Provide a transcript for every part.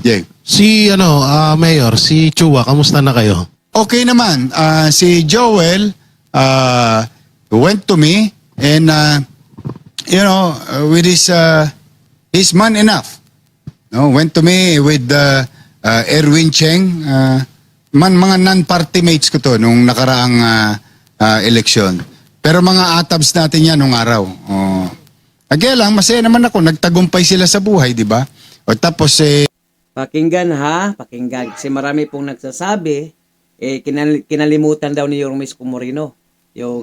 Yeah. Si Mayor, si Chua, kamusta na kayo? Okay naman. Si Joel went to me and with his man enough. No, went to me with Erwin Cheng, mga non-party mates ko to nung nakaraang eleksyon. Pero mga atabs natin yan nung araw. Kaya lang, masaya naman ako. Nagtagumpay sila sa buhay, di ba? O tapos Pakinggan ha, pakinggan. Kasi marami pong nagsasabi, kinalimutan daw ni Yorme Isko Moreno.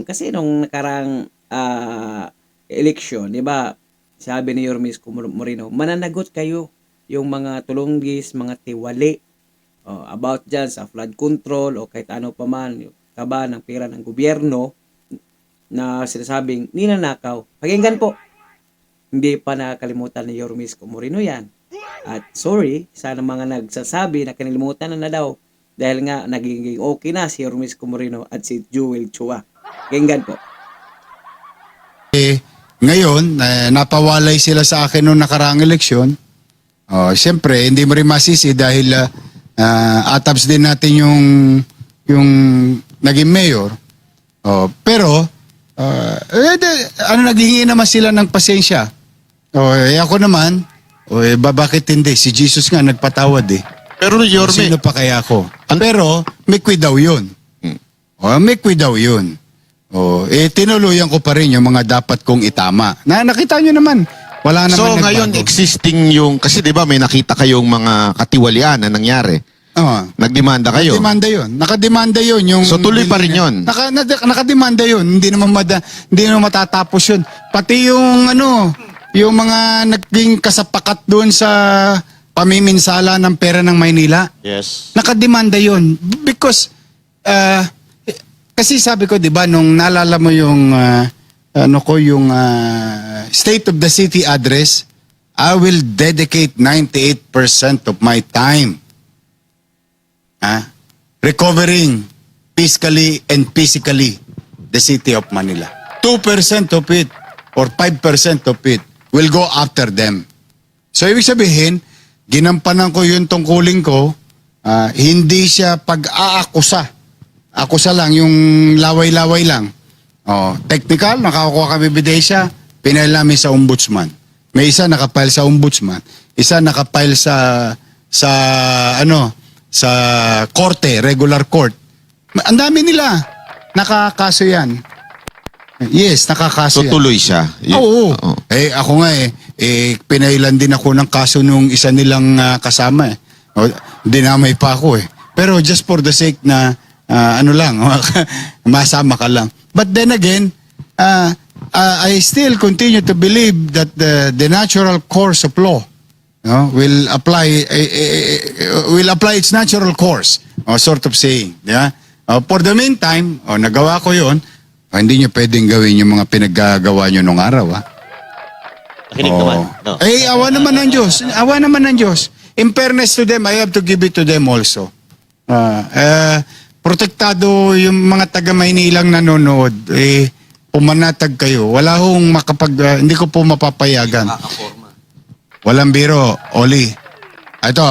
Kasi nung nakarang election, di ba, sabi ni Yorme Isko Moreno, mananagot kayo yung mga tulunggis, mga tiwali, about dyan sa flood control o kahit ano pa man, yung taba ng pera ng gobyerno na sinasabing ninanakaw. Pakinggan po, hindi pa nakakalimutan ni Yorme Isko Moreno yan. At sorry, sana mga nagsasabi na kinalimutan na daw dahil nga nagiging okay na si Yorme Isko Moreno at si Joel Chua. Pakinggan po. ngayon, napawalay sila sa akin noong nakaraang eleksyon. Siyempre, hindi mo rin masisi dahil atabs din natin yung naging mayor. Pero, naghihingi naman sila ng pasensya. Ako naman, bakit hindi? Si Jesus nga nagpatawad eh. Pero Yorme, Sino pa kaya ako? Pero, may kwi daw yun. May kwi daw yun. Tinuluyan ko pa rin yung mga dapat kong itama. Nakita nyo naman. Wala naman so nagbago. ngayon existing yung, kasi di ba may nakita kayong mga katiwalian na nangyari. Nagdemanda kayo. Nakademanda yun. So tuloy pa rin yun. Nakademanda yun. Hindi naman matatapos yun. Pati yung mga naging kasapakat doon sa pamiminsala ng pera ng Maynila. Yes. Nakademanda yun. Because, kasi sabi ko, di ba, nung naalala mo yung, State of the City address, I will dedicate 98% of my time recovering fiscally and physically the city of Manila. 2% of it or 5% of it will go after them. So, ibig sabihin, ginampanan ko yung tungkulin ko, hindi siya pag-aakusa. Akusa lang, yung laway-laway lang. Technical, nakakuha kami ebidensya, pinail namin sa ombudsman. May isa nakapile sa ombudsman, isa nakapile sa korte, regular court. Ang dami nila. Nakakaso yan. Yes, nakakaso So yan. tuloy siya. Oo. Ako nga pinailan din ako ng kaso nung isa nilang kasama eh. Dinamay pa ako eh. Pero just for the sake na masama ka lang. But then again, I still continue to believe that the natural course of law will apply its natural course, sort of saying. Yeah? For the meantime, nagawa ko yun, hindi nyo pwedeng gawin yung mga pinaggagawa nyo nung araw. Nakinig naman. No. Awa naman ng Diyos. Awa naman ng Diyos. In fairness to them, I have to give it to them also. Protektado yung mga taga-Maynilang nanonood, pumanatag kayo. Wala hong hindi ko po mapapayagan. Walang biro, Oli. Ito,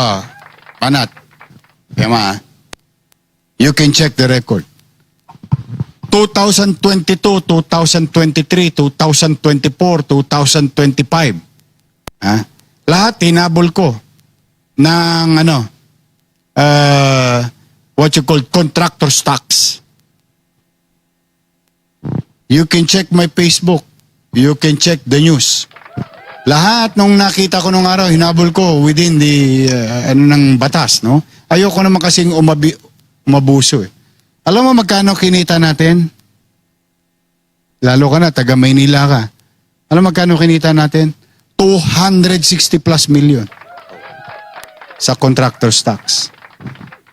panat. Yama. You can check the record. 2022, 2023, 2024, 2025. Lahat hinabol ko ng what you call contractor stocks. You can check my Facebook. You can check the news. Lahat nung nakita ko nung araw, hinabol ko within the ng batas, no? Ayoko naman kasing umabuso eh. Alam mo magkano kinita natin? Lalo ka na, taga Maynila ka. Alam mo magkano kinita natin? 260 plus million sa contractor stocks.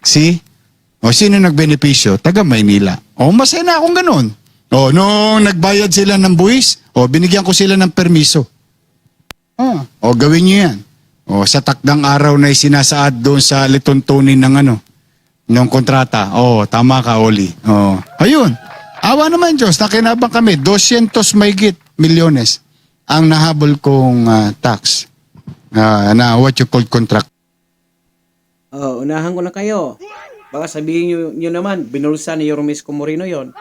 See? Sino nagbenepisyo? Taga Maynila. Masaya na akong ganun. Nung nagbayad sila ng buwis, binigyan ko sila ng permiso. Gawin nyo yan. Sa takdang araw na isinasaad doon sa lituntunin ng kontrata. Tama ka, Oli. Ayun. Awa naman Diyos, nakinabang kami. 200 mahigit milyones ang nahabol kong tax. na what you call contract. Oh, unahan ko na kayo. Baka sabihin nyo naman, binulsa ni Yormisco Moreno yon.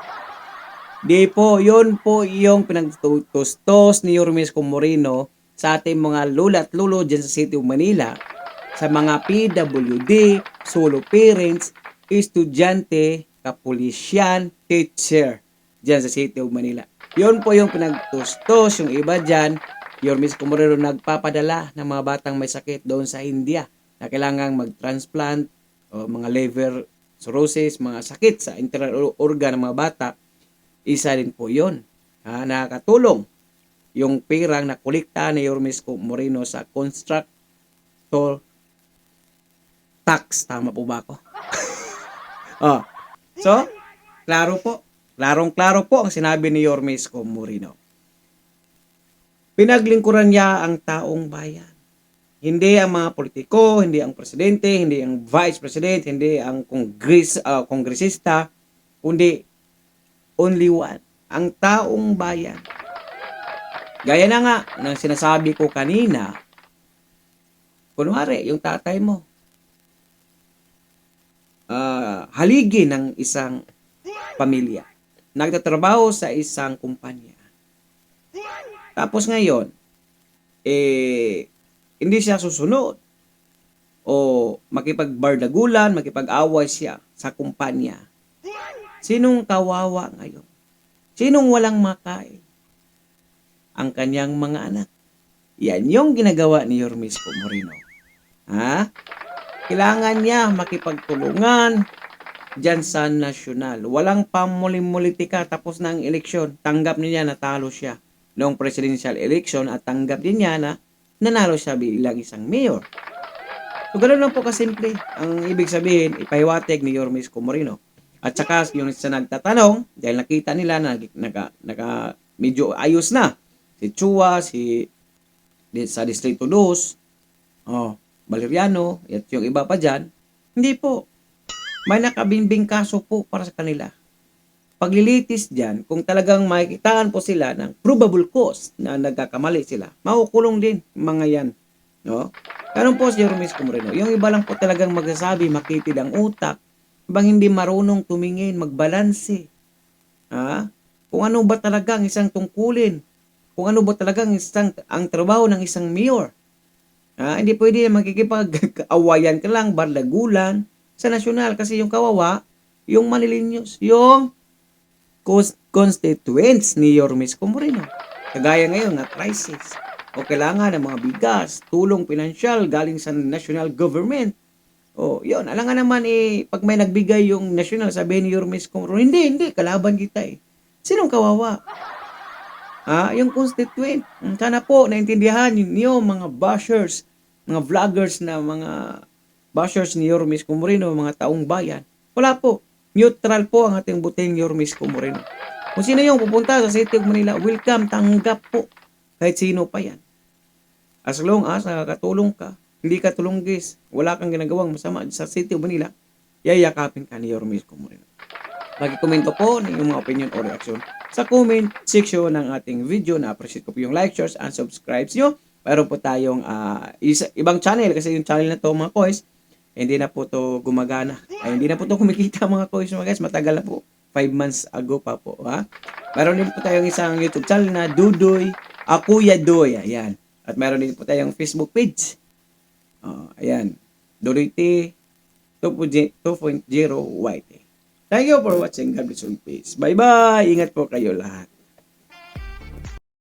Di po, yun po yung pinagtustos ni Yormisco Moreno sa ating mga lula at lulo dyan sa City of Manila, sa mga PWD, solo parents, estudyante, kapulisyan, teacher dyan sa City of Manila. Yun po yung pinagtustos. Yung iba dyan, Yormisco Moreno nagpapadala ng mga batang may sakit doon sa India na kailangang mag-transplant o mga liver cirrhosis, mga sakit sa internal organ ng mga bata. Isa din po yun. Nakakatulong yung pirang na kulikta ni Yormisco Moreno sa constructor tax. Tama po ba ako? So, klaro po. Klarong-klaro po ang sinabi ni Yormisco Moreno. Pinaglingkuran niya ang taong bayan. Hindi ang mga politiko, hindi ang presidente, hindi ang vice president, hindi ang kongresista, kundi only one, ang taong bayan. Gaya na nga ng sinasabi ko kanina, kunwari, yung tatay mo, haligi ng isang pamilya, nagtatrabaho sa isang kumpanya. Tapos ngayon, hindi siya susunod o makipagbardagulan, makipag-away siya sa kumpanya. Sinong kawawa ngayon? Sinong walang makain? Ang kanyang mga anak. Yan yung ginagawa ni Yormisco Moreno. Kailangan niya makipagtulungan dyan sa nasyonal. Walang pamulimulitika, tapos na ang eleksyon. Tanggap niya natalo siya noong presidential election at tanggap din niya na nanalo siya bilang isang mayor. So, ganoon lang po kasimple. Ang ibig sabihin, ipahiwatig ni Yormisco Moreno. At saka, yung sa nagtatanong, dahil nakita nila na medyo ayos na. Si Chua, sa Distrito 2, Valeriano, at yung iba pa dyan, hindi po. May nakabimbing kaso po para sa kanila. Paglilitis dyan, kung talagang makikitaan po sila ng probable cause na nagkakamali sila, makukulong din mga yan. No? Ganun po si Yormisco Moreno. Yung iba lang po talagang magsasabi, makitid ang utak, ibang hindi marunong tumingin, magbalanse. Kung ano ba talaga ang isang tungkulin, kung ano ba talaga ang trabaho ng isang mayor. Hindi pwede magkikipag-awayan ka lang, bardagulan sa nasyonal kasi yung kawawa, yung manilinyos, yung constituents ni Yormisco Moreno. Kagaya ngayon na crisis o kailangan ng mga bigas, tulong pinansyal galing sa national government. Yun, alangan naman pag may nagbigay yung national, sabihin ni Yormisco Moreno, hindi, kalaban kita Sinong kawawa? Yung constituent. Sana po naintindihan niyo mga bashers, mga vloggers na mga bashers ni Yormisco Moreno, mga taong bayan. Wala po. Neutral po ang ating buting Yormisco Moreno. Kung sino yung pupunta sa City of Manila, welcome, tanggap po. Kahit sino pa yan. As long as nakakatulong ka, hindi ka tulunggis, wala kang ginagawang masama sa City of Manila, yayakapin ka ni Yormisco Moreno. Mag-komento po ng inyong mga opinion o reaction sa comment section ng ating video. Na-appreciate ko po yung like, shares, and subscribes nyo. Meron po tayong ibang channel kasi yung channel na to mga kois, hindi na po to gumagana. Hindi na po to kumikita mga kois mga guys. Matagal na po. 5 months ago pa po. Meron din po tayong isang YouTube channel na Dudoy, Kuya Doy. Ayan. At meron din po tayong Facebook page. Ayan. Dudoy T 2.0 YT. Thank you for watching. God bless you. Peace. Bye-bye. Ingat po kayo lahat.